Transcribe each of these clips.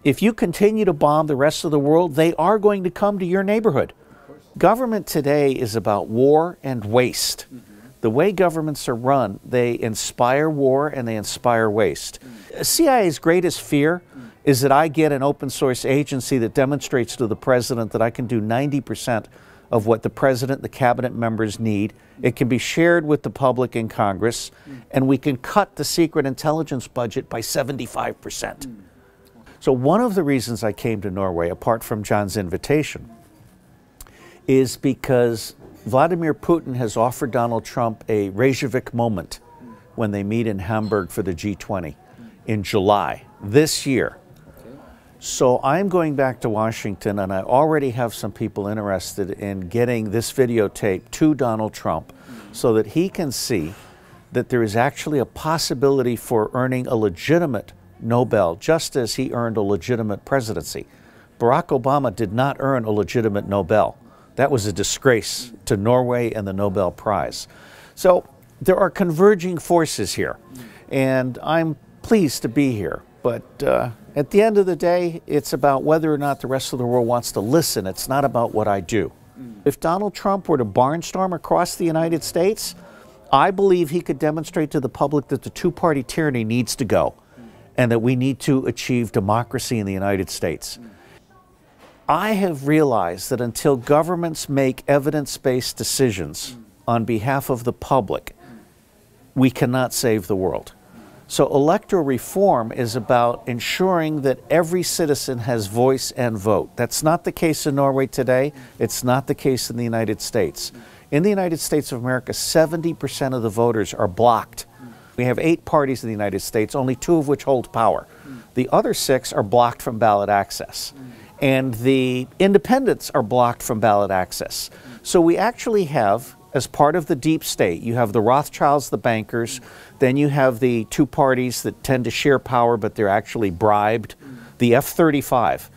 If you continue to bomb the rest of the world, they are going to come to your neighborhood. Government today is about war and waste. The way governments are run, they inspire war and they inspire waste. CIA's greatest fear is that I get an open source agency that demonstrates to the president that I can do 90% of what the president and the cabinet members need. It can be shared with the public in Congress, and we can cut the secret intelligence budget by 75%. So one of the reasons I came to Norway, apart from John's invitation, is because Vladimir Putin has offered Donald Trump a Reykjavik moment when they meet in Hamburg for the G20 in July this year. So I'm going back to Washington, and I already have some people interested in getting this videotape to Donald Trump so that he can see that there is actually a possibility for earning a legitimate Nobel, just as he earned a legitimate presidency. Barack Obama did not earn a legitimate Nobel. That was a disgrace to Norway and the Nobel Prize. So there are converging forces here, and I'm pleased to be here. But at the end of the day, it's about whether or not the rest of the world wants to listen. It's not about what I do. If Donald Trump were to barnstorm across the United States, I believe he could demonstrate to the public that the two-party tyranny needs to go and that we need to achieve democracy in the United States. I have realized that until governments make evidence-based decisions on behalf of the public, we cannot save the world. So electoral reform is about ensuring that every citizen has voice and vote. That's not the case in Norway today. It's not the case in the United States. In the United States of America, 70% of the voters are blocked. We have 8 parties in the United States, only 2 of which hold power. The other 6 are blocked from ballot access. And the independents are blocked from ballot access. So we actually have, as part of the deep state, you have the Rothschilds, the bankers, then you have the 2 parties that tend to share power, but they're actually bribed. The F-35.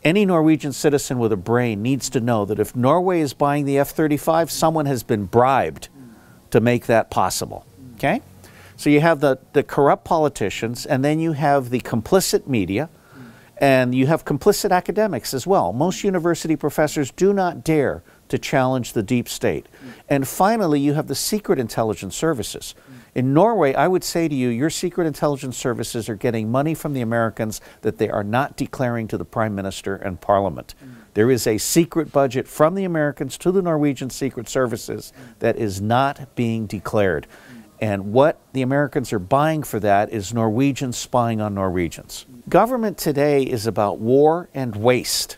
Any Norwegian citizen with a brain needs to know that if Norway is buying the F-35, someone has been bribed to make that possible. Okay? So you have the corrupt politicians, and then you have the complicit media, and you have complicit academics as well. Most university professors do not dare to challenge the deep state. And finally, you have the secret intelligence services. In Norway, I would say to you, your secret intelligence services are getting money from the Americans that they are not declaring to the Prime Minister and Parliament. There is a secret budget from the Americans to the Norwegian secret services that is not being declared. And what the Americans are buying for that is Norwegians spying on Norwegians. Government today is about war and waste.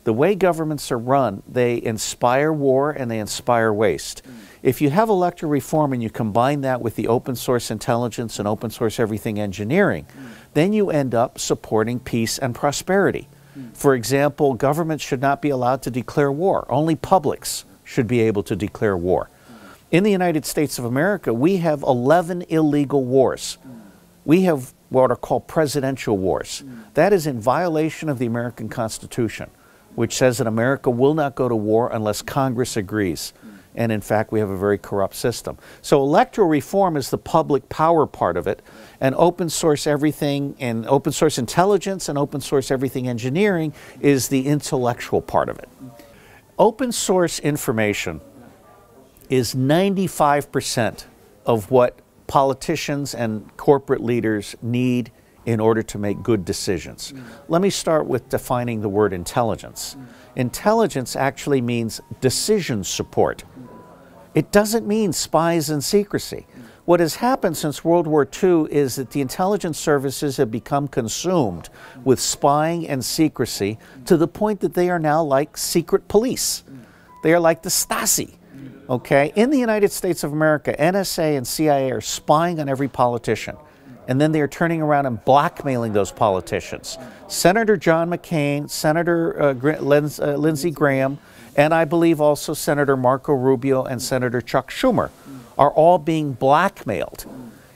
The way governments are run, they inspire war and they inspire waste. If you have electoral reform and you combine that with the open source intelligence and open source everything engineering, then you end up supporting peace and prosperity. For example, governments should not be allowed to declare war. Only publics should be able to declare war. In the United States of America, we have 11 illegal wars. We have what are called presidential wars. That is in violation of the American Constitution, which says that America will not go to war unless Congress agrees. And in fact, we have a very corrupt system. So electoral reform is the public power part of it, and open source everything, and open source intelligence and open source everything engineering is the intellectual part of it. Open source information is 95% of what politicians and corporate leaders need in order to make good decisions. Let me start with defining the word intelligence. Intelligence actually means decision support. It doesn't mean spies and secrecy. What has happened since World War II is that the intelligence services have become consumed with spying and secrecy to the point that they are now like secret police. They are like the Stasi. Okay? In the United States of America, NSA and CIA are spying on every politician. And then they are turning around and blackmailing those politicians. Senator John McCain, Senator Lindsey Graham, and I believe also Senator Marco Rubio and Senator Chuck Schumer are all being blackmailed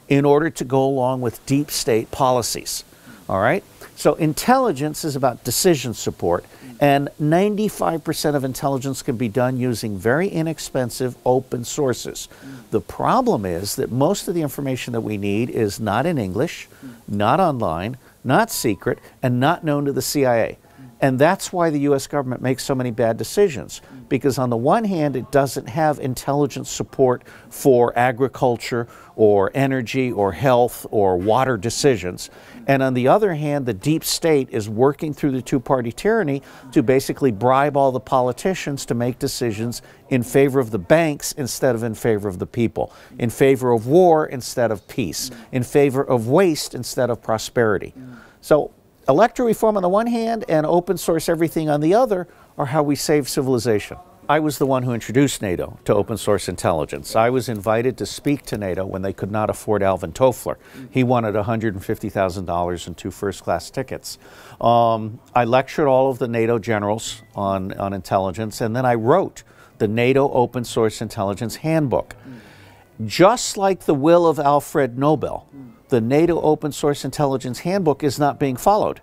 in order to go along with deep state policies. All right? So intelligence is about decision support, and 95% of intelligence can be done using very inexpensive open sources. The problem is that most of the information that we need is not in English, not online, not secret, and not known to the CIA. And that's why the U.S. government makes so many bad decisions. Because on the one hand, it doesn't have intelligence support for agriculture or energy or health or water decisions. And on the other hand, the deep state is working through the two-party tyranny to basically bribe all the politicians to make decisions in favor of the banks instead of in favor of the people, in favor of war instead of peace, in favor of waste instead of prosperity. So electoral reform on the one hand and open source everything on the other are how we save civilization. I was the one who introduced NATO to open source intelligence. I was invited to speak to NATO when they could not afford Alvin Toffler. He wanted $150,000 and 2 first-class tickets. I lectured all of the NATO generals on intelligence, and then I wrote the NATO Open Source Intelligence Handbook. Just like the will of Alfred Nobel, the NATO Open Source Intelligence Handbook is not being followed,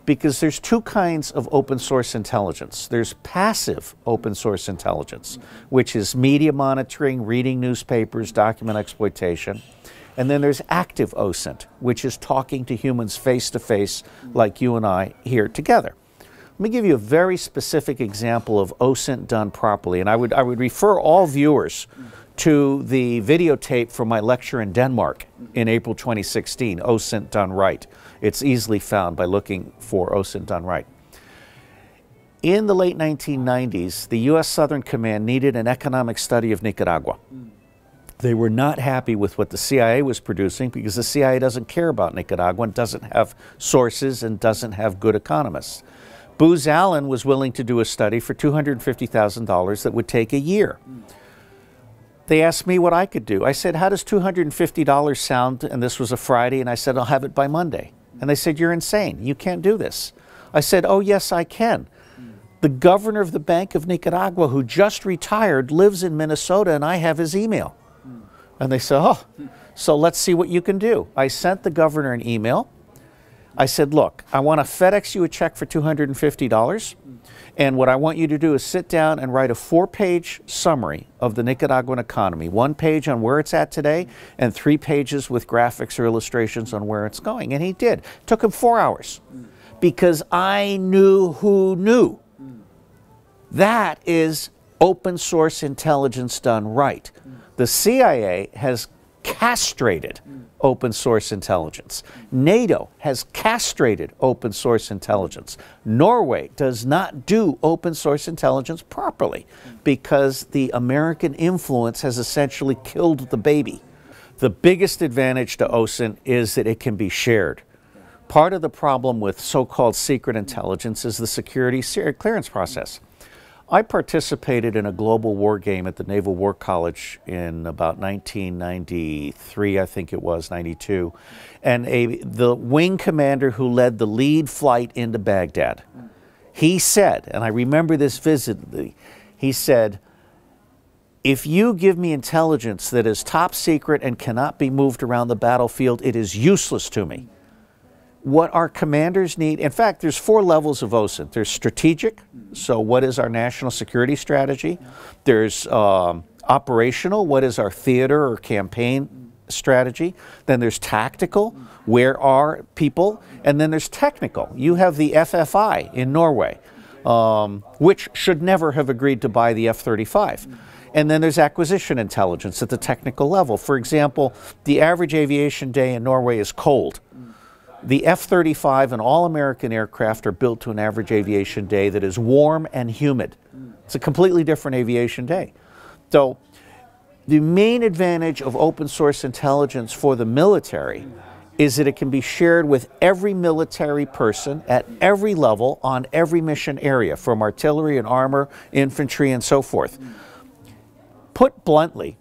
because there's 2 kinds of open source intelligence. There's passive open source intelligence, which is media monitoring, reading newspapers, document exploitation. And then there's active OSINT, which is talking to humans face to face like you and I here together. Let me give you a very specific example of OSINT done properly, and I would refer all viewers to the videotape from my lecture in Denmark in April 2016, OSINT done right. It's easily found by looking for OSINT done right. In the late 1990s, the U.S. Southern Command needed an economic study of Nicaragua. They were not happy with what the CIA was producing because the CIA doesn't care about Nicaragua and doesn't have sources and doesn't have good economists. Booz Allen was willing to do a study for $250,000 that would take a year. They asked me what I could do. I said, how does $250 sound? And this was a Friday, and I said, I'll have it by Monday. And they said, you're insane. You can't do this. I said, oh, yes, I can. The governor of the Bank of Nicaragua, who just retired, lives in Minnesota, and I have his email. And they said, oh, so let's see what you can do. I sent the governor an email. I said, look, I want to FedEx you a check for $250. And what I want you to do is sit down and write a 4-page summary of the Nicaraguan economy. 1 page on where it's at today and 3 pages with graphics or illustrations on where it's going. And he did. It took him 4 hours because I knew who knew. That is open source intelligence done right. The CIA has castrated open source intelligence. NATO has castrated open source intelligence. Norway does not do open source intelligence properly because the American influence has essentially killed the baby. The biggest advantage to OSINT is that it can be shared. Part of the problem with so-called secret intelligence is the security clearance process. I participated in a global war game at the Naval War College in about 1993, I think it was, 92. And the wing commander who led the lead flight into Baghdad, he said, and I remember this vividly, he said, if you give me intelligence that is top secret and cannot be moved around the battlefield, it is useless to me. What our commanders need, in fact, there's 4 levels of OSINT. There's strategic, so what is our national security strategy? There's operational, what is our theater or campaign strategy? Then there's tactical, where are people? And then there's technical. You have the FFI in Norway, which should never have agreed to buy the F-35. And then there's acquisition intelligence at the technical level. For example, the average aviation day in Norway is cold. The F-35 and all American aircraft are built to an average aviation day that is warm and humid. It's a completely different aviation day. So the main advantage of open source intelligence for the military is that it can be shared with every military person at every level on every mission area, from artillery and armor, infantry, and so forth. Put bluntly,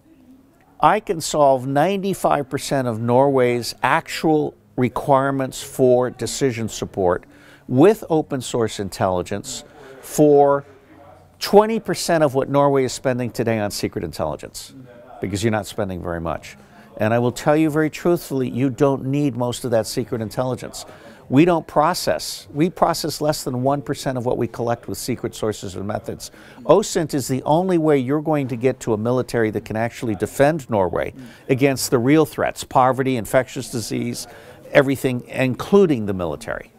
I can solve 95% of Norway's actual requirements for decision support with open source intelligence for 20% of what Norway is spending today on secret intelligence, because you're not spending very much. And I will tell you very truthfully, you don't need most of that secret intelligence. We don't process. We process less than 1% of what we collect with secret sources and methods. OSINT is the only way you're going to get to a military that can actually defend Norway against the real threats, poverty, infectious disease, everything, including the military.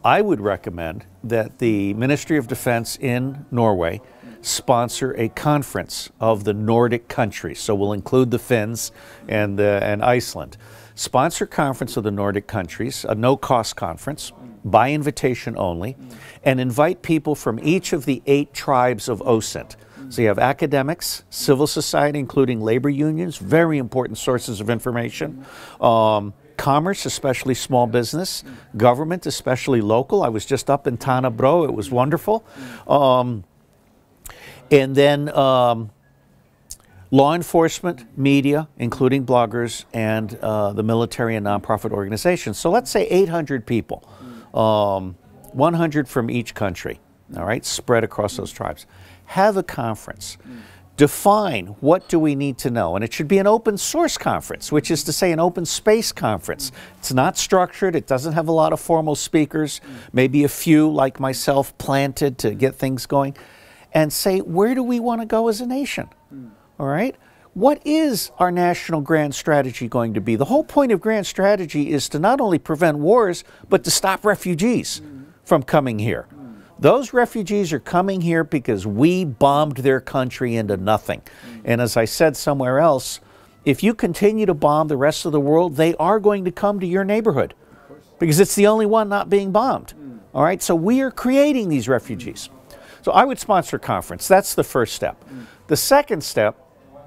I would recommend that the Ministry of Defense in Norway sponsor a conference of the Nordic countries. So we'll include the Finns and Iceland. Sponsor a conference of the Nordic countries, a no-cost conference, by invitation only, and invite people from each of the 8 tribes of OSINT. So you have academics, civil society, including labor unions, very important sources of information, commerce, especially small business, government, especially local. I was just up in Tanabro. It was wonderful. And then law enforcement, media, including bloggers, and the military and nonprofit organizations. So let's say 800 people, 100 from each country, all right, spread across those tribes. Have a conference. Define what do we need to know. And it should be an open source conference, which is to say an open space conference. It's not structured. It doesn't have a lot of formal speakers, maybe a few like myself planted to get things going. And say, where do we want to go as a nation? All right? What is our national grand strategy going to be? The whole point of grand strategy is to not only prevent wars, but to stop refugees from coming here. Those refugees are coming here because we bombed their country into nothing. And as I said somewhere else, if you continue to bomb the rest of the world, they are going to come to your neighborhood because it's the only one not being bombed. All right? So we are creating these refugees. So I would sponsor a conference. That's the first step. The second step,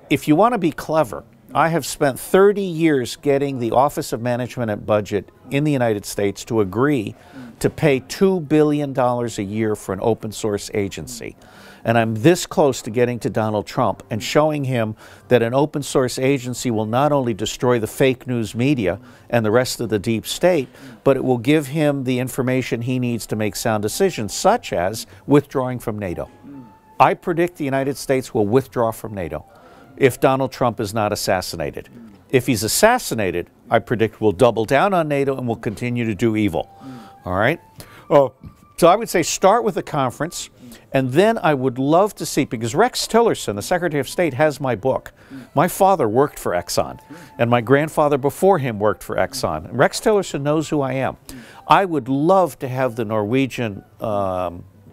if you want to be clever, I have spent 30 years getting the Office of Management and Budget in the United States to agree to pay $2 billion a year for an open source agency. And I'm this close to getting to Donald Trump and showing him that an open source agency will not only destroy the fake news media and the rest of the deep state, but it will give him the information he needs to make sound decisions, such as withdrawing from NATO. I predict the United States will withdraw from NATO if Donald Trump is not assassinated. If he's assassinated, I predict we'll double down on NATO and we'll continue to do evil. All right? So I would say start with a conference, and then I would love to see, because Rex Tillerson, the Secretary of State, has my book. My father worked for Exxon, and my grandfather before him worked for Exxon. Rex Tillerson knows who I am. I would love to have the Norwegian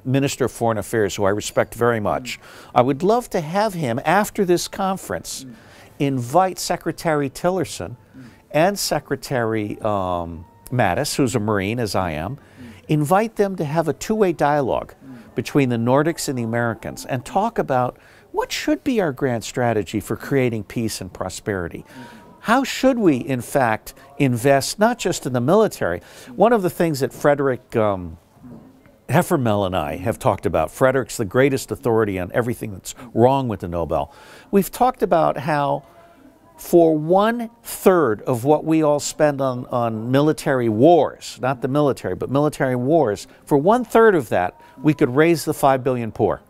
Minister of Foreign Affairs, who I respect very much. I would love to have him, after this conference, invite Secretary Tillerson and Secretary Mattis, who's a Marine, as I am, invite them to have a two-way dialogue between the Nordics and the Americans and talk about what should be our grand strategy for creating peace and prosperity. How should we, in fact, invest not just in the military? One of the things that Frederick Heffermel and I have talked about, Frederick's the greatest authority on everything that's wrong with the Nobel. We've talked about how for 1/3 of what we all spend on military wars, not the military, but military wars, for 1/3 of that, we could raise the 5 billion poor.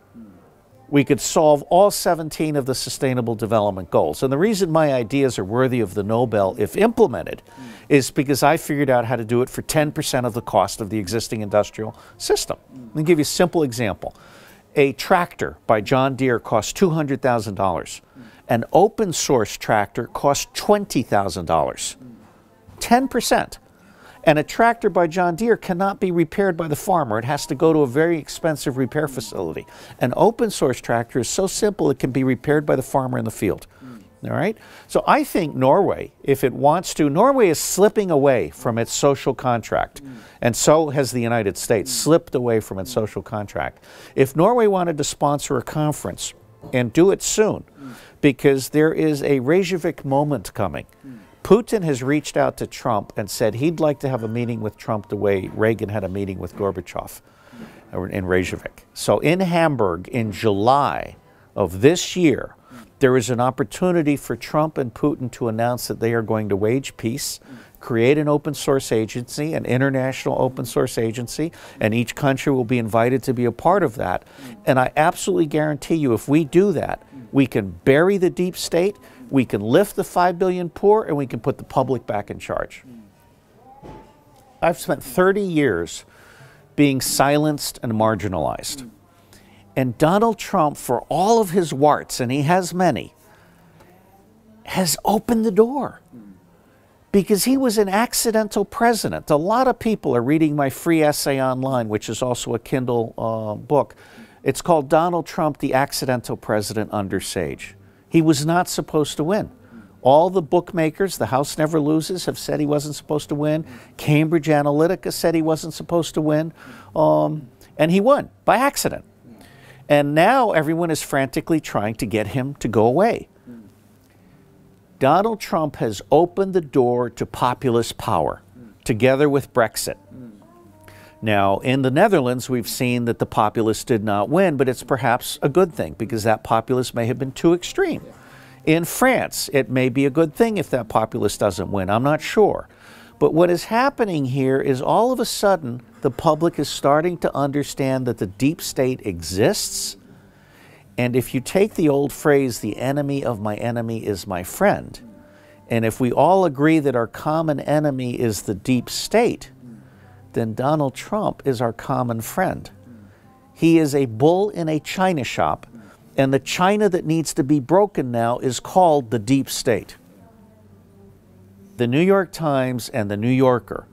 We could solve all 17 of the Sustainable Development Goals. And the reason my ideas are worthy of the Nobel, if implemented, is because I figured out how to do it for 10% of the cost of the existing industrial system. Let me give you a simple example. A tractor by John Deere costs $200,000. An open source tractor costs $20,000. 10%. And a tractor by John Deere cannot be repaired by the farmer. It has to go to a very expensive repair facility. An open source tractor is so simple it can be repaired by the farmer in the field. All right? So I think Norway, if it wants to, Norway is slipping away from its social contract. And so has the United States slipped away from its social contract. If Norway wanted to sponsor a conference, and do it soon, because there is a Reykjavik moment coming. Putin has reached out to Trump and said he'd like to have a meeting with Trump the way Reagan had a meeting with Gorbachev in Reykjavik. So in Hamburg in July of this year, there is an opportunity for Trump and Putin to announce that they are going to wage peace, create an open source agency, an international open source agency, and each country will be invited to be a part of that. And I absolutely guarantee you, if we do that, we can bury the deep state, we can lift the 5 billion poor, and we can put the public back in charge. I've spent 30 years being silenced and marginalized. And Donald Trump, for all of his warts, and he has many, has opened the door. Because he was an accidental president. A lot of people are reading my free essay online, which is also a Kindle book. It's called Donald Trump, the Accidental President Under Sage. He was not supposed to win. All the bookmakers, the House Never Loses, have said he wasn't supposed to win. Cambridge Analytica said he wasn't supposed to win. And he won by accident. And now everyone is frantically trying to get him to go away. Donald Trump has opened the door to populist power, together with Brexit. Now, in the Netherlands, we've seen that the populists did not win, but it's perhaps a good thing, because that populist may have been too extreme. In France, it may be a good thing if that populist doesn't win. I'm not sure. But what is happening here is all of a sudden, the public is starting to understand that the deep state exists. And if you take the old phrase, the enemy of my enemy is my friend, and if we all agree that our common enemy is the deep state, then Donald Trump is our common friend. He is a bull in a china shop, and the china that needs to be broken now is called the deep state. The New York Times and the New Yorker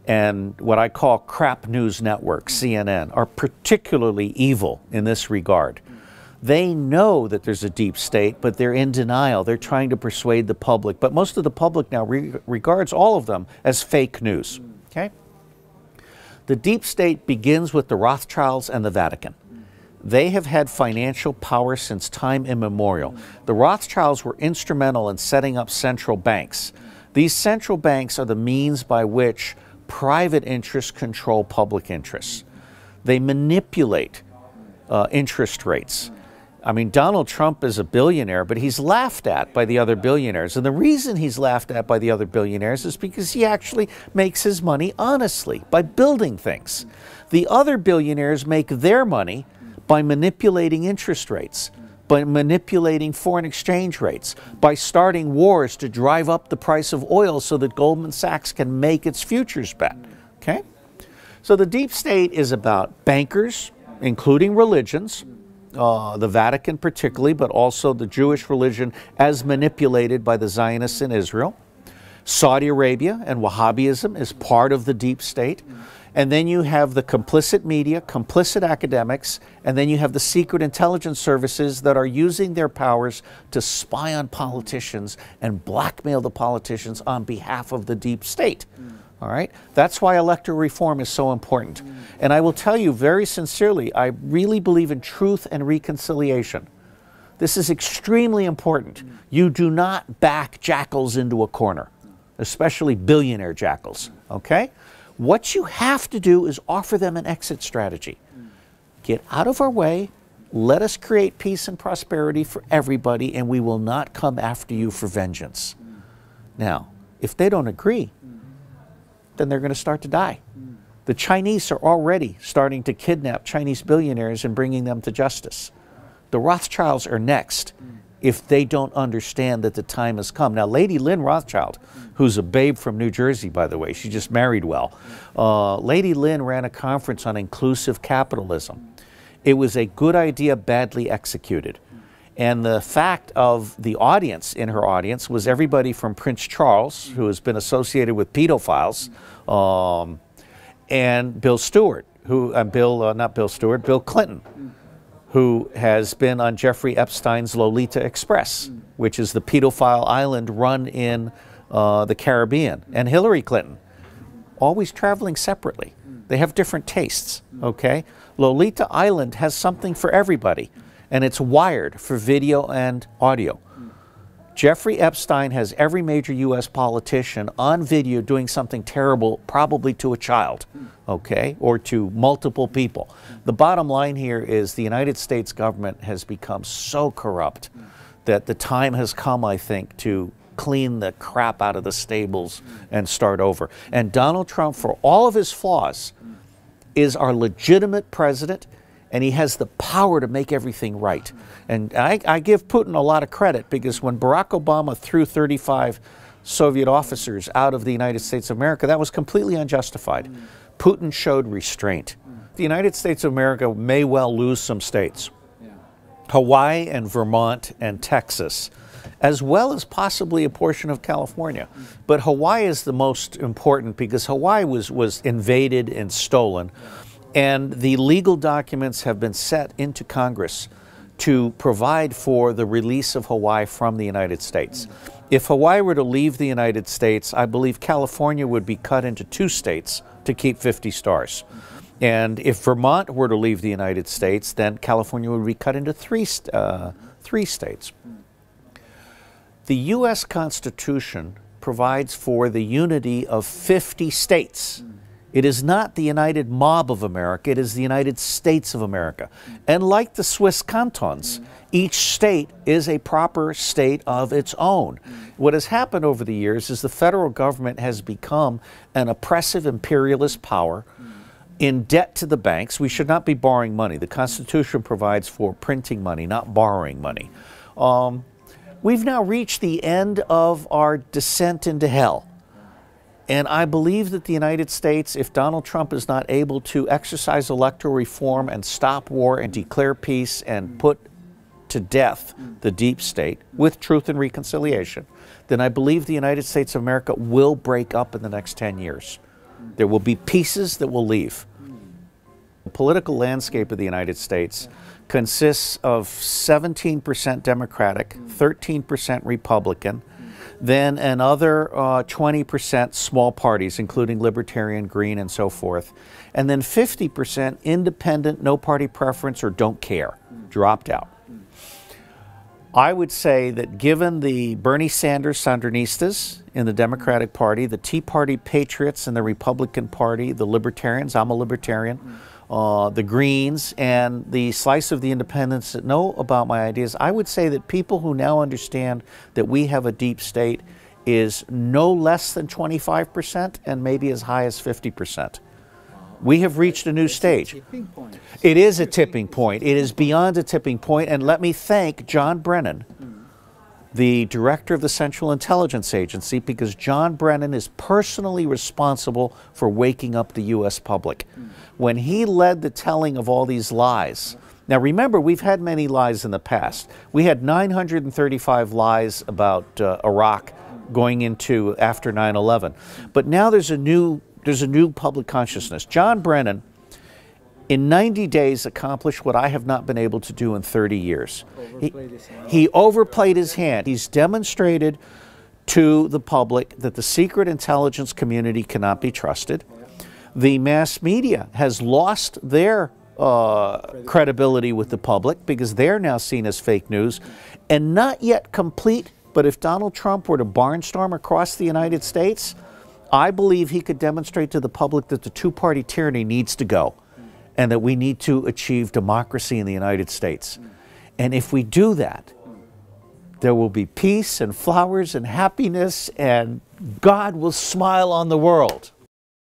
and what I call crap news network, CNN, are particularly evil in this regard. They know that there's a deep state, but they're in denial. They're trying to persuade the public. But most of the public now regards all of them as fake news. Okay? The deep state begins with the Rothschilds and the Vatican. They have had financial power since time immemorial. The Rothschilds were instrumental in setting up central banks. These central banks are the means by which private interests control public interests. They manipulate interest rates. I mean, Donald Trump is a billionaire, but he's laughed at by the other billionaires. And the reason he's laughed at by the other billionaires is because he actually makes his money honestly, by building things. The other billionaires make their money by manipulating interest rates, by manipulating foreign exchange rates, by starting wars to drive up the price of oil so that Goldman Sachs can make its futures bet. Okay? So the deep state is about bankers, including religions, the Vatican particularly, but also the Jewish religion as manipulated by the Zionists in Israel. Saudi Arabia and Wahhabism is part of the deep state. And then you have the complicit media, complicit academics, and then you have the secret intelligence services that are using their powers to spy on politicians and blackmail the politicians on behalf of the deep state. All right? That's why electoral reform is so important. And I will tell you very sincerely, I really believe in truth and reconciliation. This is extremely important. You do not back jackals into a corner, especially billionaire jackals. Okay? What you have to do is offer them an exit strategy. Get out of our way, let us create peace and prosperity for everybody, and we will not come after you for vengeance. Now, if they don't agree, then they're going to start to die. The Chinese are already starting to kidnap Chinese billionaires and bringing them to justice. The Rothschilds are next if they don't understand that the time has come. Now, Lady Lynn Rothschild, who's a babe from New Jersey, by the way, she just married well. Lady Lynn ran a conference on inclusive capitalism. It was a good idea, badly executed. And the fact of the audience, in her audience, was everybody from Prince Charles, who has been associated with pedophiles, and Bill Stewart, Bill Clinton, who has been on Jeffrey Epstein's Lolita Express, which is the pedophile island run in the Caribbean, and Hillary Clinton, always traveling separately. They have different tastes, okay? Lolita Island has something for everybody, and it's wired for video and audio. Jeffrey Epstein has every major U.S. politician on video doing something terrible, probably to a child, okay, or to multiple people. The bottom line here is the United States government has become so corrupt that the time has come, I think, to clean the crap out of the stables and start over. And Donald Trump, for all of his flaws, is our legitimate president, and he has the power to make everything right. And I give Putin a lot of credit, because when Barack Obama threw 35 Soviet officers out of the United States of America, that was completely unjustified. Putin showed restraint. The United States of America may well lose some states. Hawaii and Vermont and Texas as well as possibly a portion of California. But Hawaii is the most important because Hawaii was invaded and stolen, and the legal documents have been set into Congress to provide for the release of Hawaii from the United States. If Hawaii were to leave the United States, I believe California would be cut into 2 states to keep 50 stars. And if Vermont were to leave the United States, then California would be cut into 3 states. The U.S. Constitution provides for the unity of 50 states. It is not the United Mob of America, it is the United States of America. And like the Swiss cantons, each state is a proper state of its own. What has happened over the years is the federal government has become an oppressive imperialist power in debt to the banks. We should not be borrowing money. The Constitution provides for printing money, not borrowing money. We've now reached the end of our descent into hell. And I believe that the United States, if Donald Trump is not able to exercise electoral reform and stop war and declare peace and put to death the deep state with truth and reconciliation, then I believe the United States of America will break up in the next 10 years. There will be pieces that will leave. The political landscape of the United States consists of 17% Democratic, 13% Republican, then another 20% small parties, including Libertarian, Green, and so forth, and then 50% independent, no party preference, or don't care, dropped out. I would say that given the Bernie Sanders Sandinistas in the Democratic Party, the Tea Party patriots in the Republican Party, the Libertarians, I'm a Libertarian, the Greens, and the slice of the independents that know about my ideas, I would say that people who now understand that we have a deep state is no less than 25% and maybe as high as 50%. We have reached a new stage. It is a tipping point. It is beyond a tipping point. And let me thank John Brennan, the director of the Central Intelligence Agency, because John Brennan is personally responsible for waking up the U.S. public. When he led the telling of all these lies, now remember, we've had many lies in the past. We had 935 lies about Iraq going into after 9/11. But now there's a new public consciousness. John Brennan, in 90 days, accomplished what I have not been able to do in 30 years. He overplayed his hand. He's demonstrated to the public that the secret intelligence community cannot be trusted. The mass media has lost their credibility with the public because they're now seen as fake news. And not yet complete, but if Donald Trump were to barnstorm across the United States, I believe he could demonstrate to the public that the two-party tyranny needs to go and that we need to achieve democracy in the United States. And if we do that, there will be peace and flowers and happiness, and God will smile on the world.